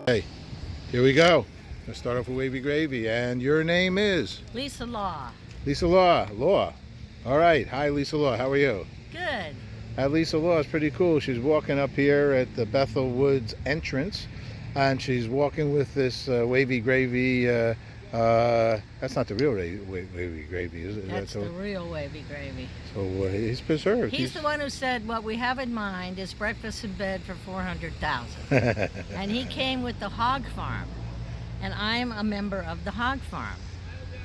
Hey, here we go. Let's start off with Wavy Gravy. And your name is? Lisa Law. Lisa Law. Law. All right. Hi, Lisa Law. How are you? Good. Lisa Law is pretty cool. She's walking up here at the Bethel Woods entrance. And she's walking with this Wavy Gravy. That's not the real Wavy Gravy, is it? That's the real Wavy Gravy. So he's preserved. He's the one who said what we have in mind is breakfast in bed for $400,000. And he came with the Hog Farm. And I'm a member of the Hog Farm.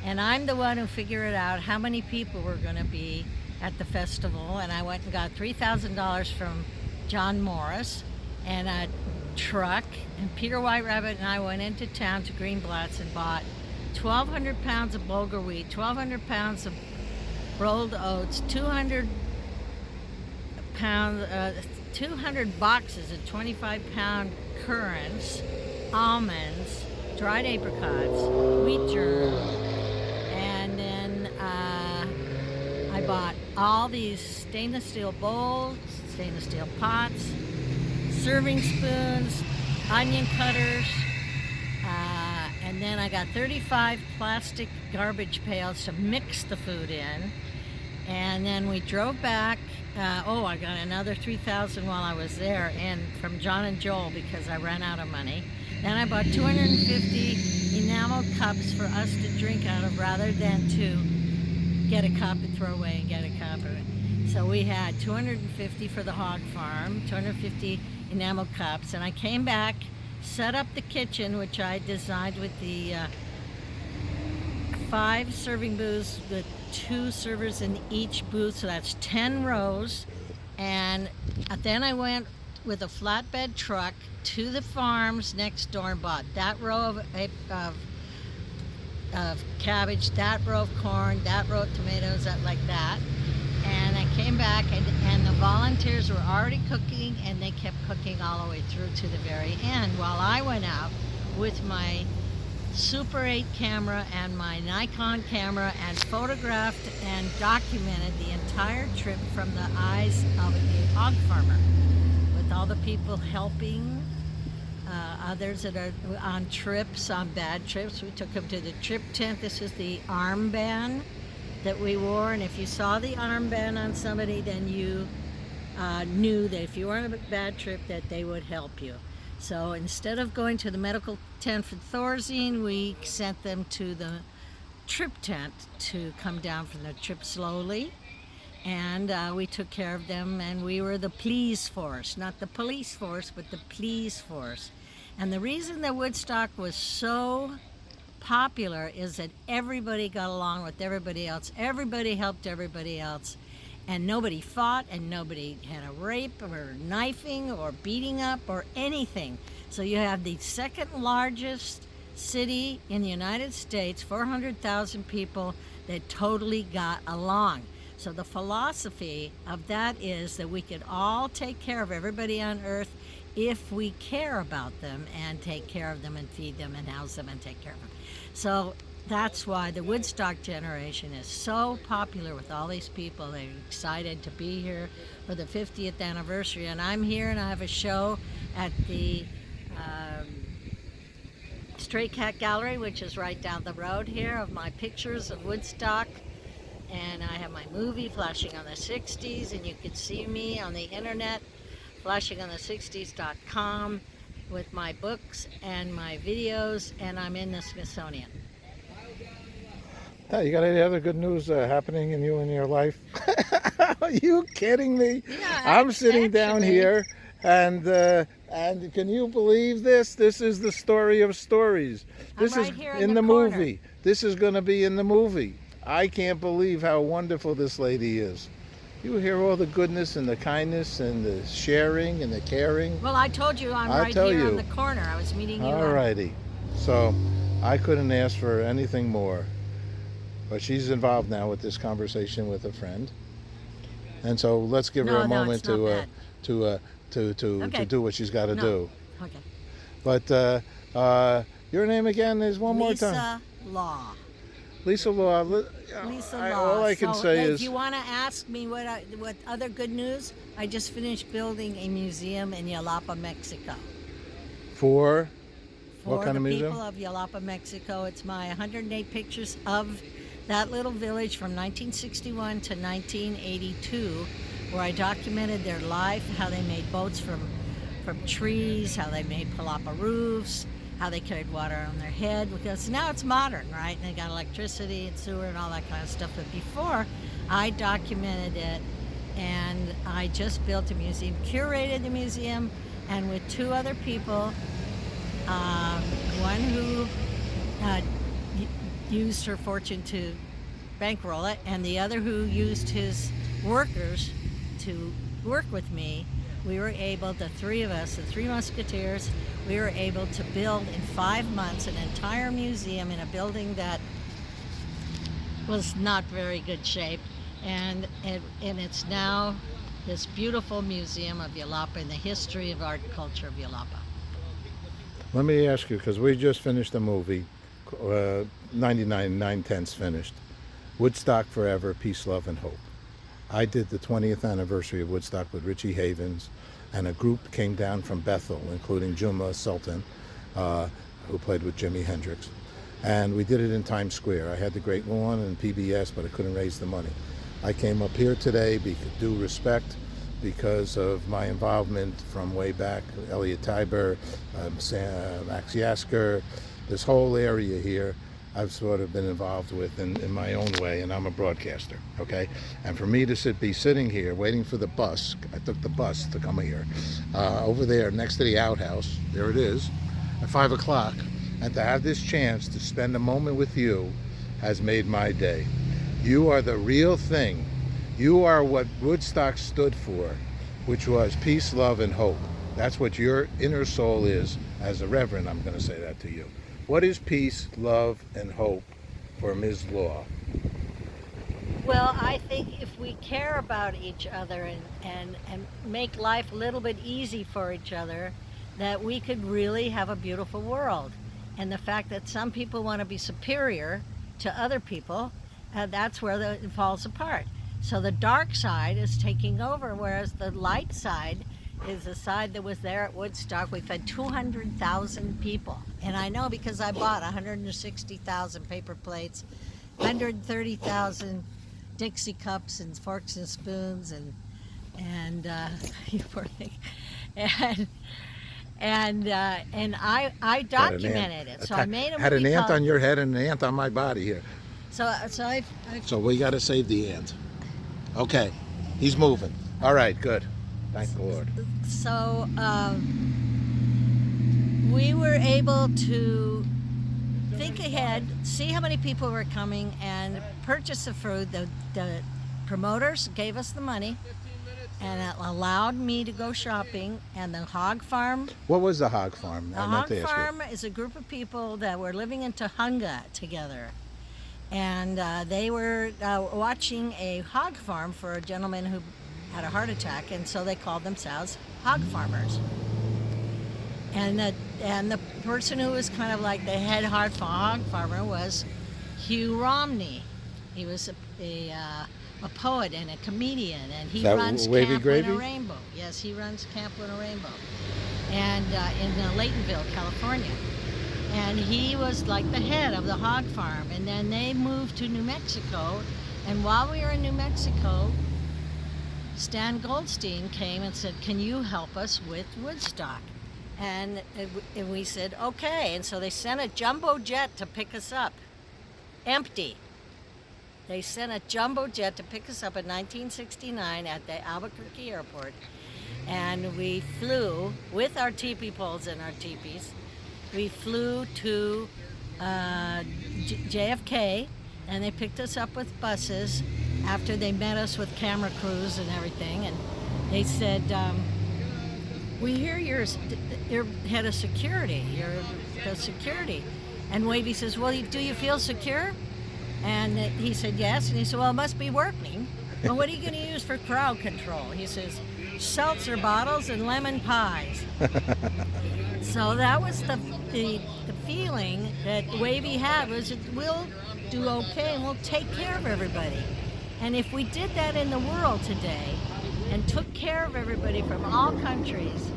And I'm the one who figured out how many people were going to be at the festival. And I went and got $3,000 from John Morris and a truck. And Peter White Rabbit and I went into town to Greenblatt's and bought 1,200 pounds of bulgur wheat, 1,200 pounds of rolled oats, 200 boxes of 25-pound currants, almonds, dried apricots, wheat germ, and then I bought all these stainless steel bowls, stainless steel pots, serving spoons, onion cutters, and then I got 35 plastic garbage pails to mix the food in. And then we drove back. I got another $3,000 while I was there, and from John and Joel because I ran out of money. Then I bought 250 enamel cups for us to drink out of rather than to get a cup and throw away and get a cup. So we had 250 for the Hog Farm, 250 enamel cups, and I came back, set up the kitchen, which I designed with the 5 serving booths with 2 servers in each booth, so that's 10 rows. And then I went with a flatbed truck to the farms next door and bought that row of cabbage, that row of corn, that row of tomatoes, like that. And I came back and the volunteers were already cooking, and they kept cooking all the way through to the very end while I went out with my Super 8 camera and my Nikon camera and photographed and documented the entire trip from the eyes of a hog farmer, with all the people helping, others that are on trips, on bad trips. We took them to the trip tent. This is the armband that we wore, and if you saw the armband on somebody, then you knew that if you were on a bad trip that they would help you. So instead of going to the medical tent for Thorazine, we sent them to the trip tent to come down from the trip slowly. And we took care of them, and we were the please force, not the police force, but the please force. And the reason that Woodstock was so popular is that everybody got along with everybody else. Everybody helped everybody else. And nobody fought, and nobody had a rape or knifing or beating up or anything. So you have the second largest city in the United States, 400,000 people that totally got along. So the philosophy of that is that we could all take care of everybody on earth if we care about them and take care of them and feed them and house them and take care of them. So that's why the Woodstock generation is so popular with all these people. They're excited to be here for the 50th anniversary. And I'm here, and I have a show at the Stray Cat Gallery, which is right down the road here, of my pictures of Woodstock. And I have my movie, Flashing on the 60s, and you can see me on the internet, flashingonthe60s.com, with my books and my videos, and I'm in the Smithsonian. You got any other good news happening in your life? Are you kidding me? Yeah, I'm sitting down here, and can you believe this? This is the story of stories. This I'm is right here in in the the corner. movie. This is going to be in the movie. I can't believe how wonderful this lady is. You hear all the goodness and the kindness and the sharing and the caring. Well, I told you I'm right here on the corner. I was meeting you. All righty. So I couldn't ask for anything more. But she's involved now with this conversation with a friend. And so let's give her a moment to do what she's got to do. Okay. But your name again is one more time. Lisa Law. Lisa Law. Lisa Law. All I can say is, if you want to ask me what other good news, I just finished building a museum in Yalapa, Mexico. for for What kind the of museum? people of Jalapa, Mexico. It's my 108 pictures of that little village from 1961 to 1982, where I documented their life, how they made boats from trees, how they made palapa roofs, how they carried water on their head, because now it's modern, right? And they got electricity and sewer and all that kind of stuff. But before, I documented it, and I just built a museum, curated the museum, and with two other people, one who used her fortune to bankroll it, and the other who used his workers to work with me. We were able, the three of us, the Three Musketeers, we were able to build in 5 months an entire museum in a building that was not very good shape. And it's now this beautiful museum of Jalapa and the history of art and culture of Jalapa. Let me ask you, because we just finished a movie, 99 9/10 finished. Woodstock Forever, Peace, Love, and Hope. I did the 20th anniversary of Woodstock with Richie Havens, and a group came down from Bethel, including Juma Sultan, who played with Jimi Hendrix. And we did it in Times Square. I had the Great Lawn and PBS, but I couldn't raise the money. I came up here today, due respect, because of my involvement from way back, Elliot Tiber, Max Yasker, this whole area here. I've sort of been involved with in my own way, and I'm a broadcaster, okay? And for me to be sitting here waiting for the bus, I took the bus to come here, over there next to the outhouse, there it is, at 5 o'clock, and to have this chance to spend a moment with you has made my day. You are the real thing. You are what Woodstock stood for, which was peace, love, and hope. That's what your inner soul is. As a reverend, I'm going to say that to you. What is peace, love, and hope for Ms. Law? Well, I think if we care about each other and make life a little bit easy for each other, that we could really have a beautiful world. And the fact that some people want to be superior to other people, that's where it falls apart. So the dark side is taking over, whereas the light side is the side that was there at Woodstock. We fed 200,000 people. And I know because I bought 160,000 paper plates, 130,000 Dixie cups and forks and spoons, and you poor thing. And I documented it. So I made a movie. Had an ant called, on your head and an ant on my body here. So we got to save the ant. Okay, he's moving. All right, good. Thank the Lord. So we were able to think ahead, see how many people were coming, and purchase the food. The promoters gave us the money, and it allowed me to go shopping. And the Hog Farm. What was the Hog Farm? The Hog Farm is a group of people that were living in Tujunga together. And they were watching a hog farm for a gentleman who had a heart attack, and so they called themselves hog farmers. And the person who was kind of like the head hog farmer was Hugh Romney. He was a poet and a comedian, and he runs Camp in a Rainbow. Yes, he runs Camp in a Rainbow, and in Laytonville, California. And he was like the head of the hog farm. And then they moved to New Mexico. And while we were in New Mexico, Stan Goldstein came and said, "Can you help us with Woodstock?" And we said, okay. And so they sent a jumbo jet to pick us up, empty. They sent a jumbo jet to pick us up in 1969 at the Albuquerque airport. And we flew with our teepee poles and our teepees. We flew to JFK, and they picked us up with buses after they met us with camera crews and everything. And they said, "We hear you're head of security. You're the security." And Wavy says, "Well, do you feel secure?" And he said, "Yes." And he said, "Well, it must be working. Well, what are you going to use for crowd control?" He says, "Seltzer bottles and lemon pies." So that was the feeling that Wavy had, was that we'll do okay and we'll take care of everybody. And if we did that in the world today and took care of everybody from all countries,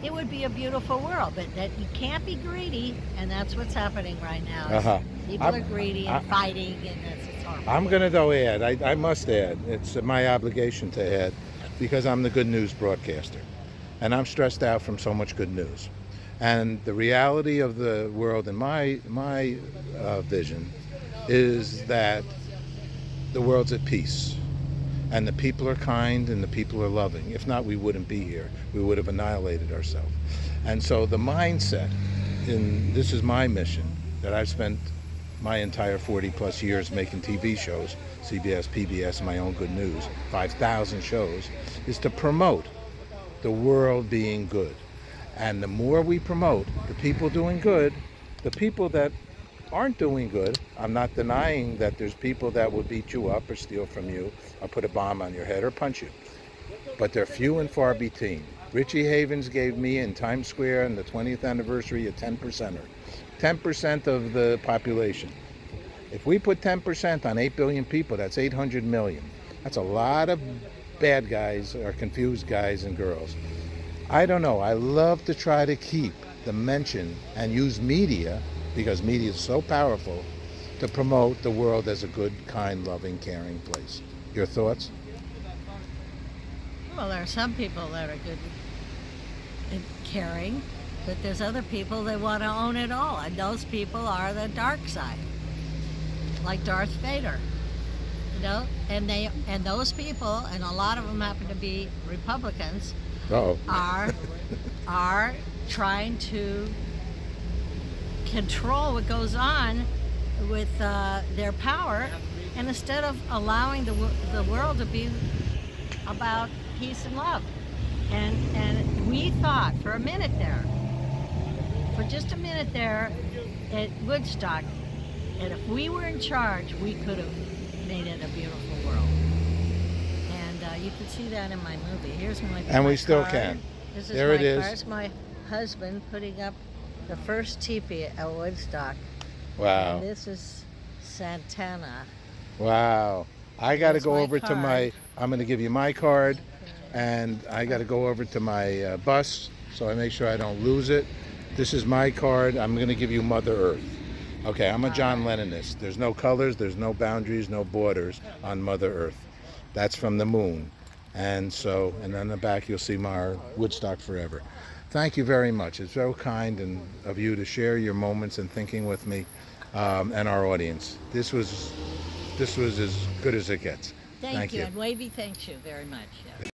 it would be a beautiful world. But that you can't be greedy, and that's what's happening right now. Uh-huh. People are greedy and fighting, and it's horrible. I'm going to though add, I must add, it's my obligation to add, because I'm the good news broadcaster. And I'm stressed out from so much good news. And the reality of the world in my vision is that the world's at peace. And the people are kind and the people are loving. If not, we wouldn't be here. We would have annihilated ourselves. And so the mindset, this is my mission, that I've spent my entire 40 plus years making TV shows, CBS, PBS, my own good news, 5,000 shows, is to promote the world being good. And the more we promote the people doing good, the people that aren't doing good, I'm not denying that there's people that will beat you up or steal from you or put a bomb on your head or punch you. But they're few and far between. Richie Havens gave me in Times Square on the 20th anniversary a 10%er. 10% of the population. If we put 10% on 8 billion people, that's 800 million. That's a lot of bad guys or confused guys and girls. I don't know. I love to try to keep the mention and use media, because media is so powerful, to promote the world as a good, kind, loving, caring place. Your thoughts? Well, there are some people that are good and caring, but there's other people that want to own it all, and those people are the dark side, like Darth Vader. You know, and those people, and a lot of them happen to be Republicans, are trying to control what goes on with their power, and instead of allowing the world to be about peace and love. And we thought for a minute there, for just a minute there at Woodstock, and if we were in charge, we could have made it a beautiful world. And you can see that in my movie. Here's my And we still card. can. This is There my it is. Here's my husband putting up the first teepee at Woodstock. Wow. And this is Santana. Wow. I got to Here's go my over to card. I'm going to give you my card, and I got to go over to my bus, so I make sure I don't lose it. This is my card. I'm going to give you Mother Earth. Okay, I'm a John Lennonist. There's no colors, there's no boundaries, no borders on Mother Earth. That's from the moon. And on the back you'll see my Woodstock Forever. Thank you very much. It's so kind of you to share your moments and thinking with me and our audience. This was as good as it gets. Thank you. you. And Wavy thanks you very much. Yeah.